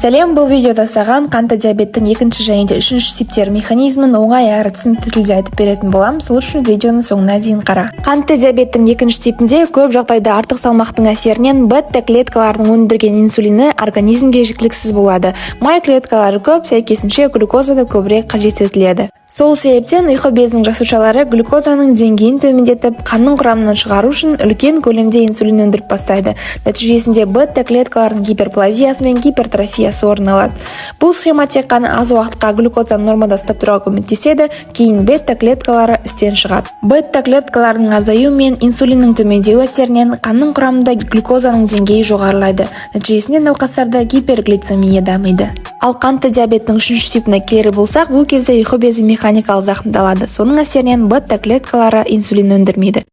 Сәлем, бұл видеода саған қанты диабеттің екінші және де үшінші типтер механизмін оңай әрі түсінікті тілде айтып беретін болам. Сол үшін видеоның соңына дейін қара. Қанты диабеттің екінші типінде көп жағдайда артық салмақтың әсерінен бета клеткаларының өндірген инсулині организмге жеткіліксіз болады. Май клеткалары көп, сәйкесінше глюкоза да көбірек қажет етіледі. Сол себептен ұйқы безінің жасушалары глюкозаның деңгейін төмендетіп, қанның құрамынан шығару үшін үлкен көлемде инсулин өндіріп бастайды. Нәтижесінде бета клеткалардың гиперплазиясы мен гипертрофиясы орын алады. Бұл схема тек қана аз уақытқа глюкозаны нормада ұстап тұруға көмектеседі, кейін бета клеткалары істен шығады. Бета клеткалардың азаю мен инсулиннің төмендеу әсерінен қанның құрамында глюкозаның деңгейі жоғарылайды. Нәтижесінде науқастарда гиперглицемия дамиды. Ал қанты диабеттің үшінші типіне келер болсақ, бұл кезде ұйқы безі механикалық зақымдалады. Соның әсерінен бета клеткалары инсулин өндірмейді.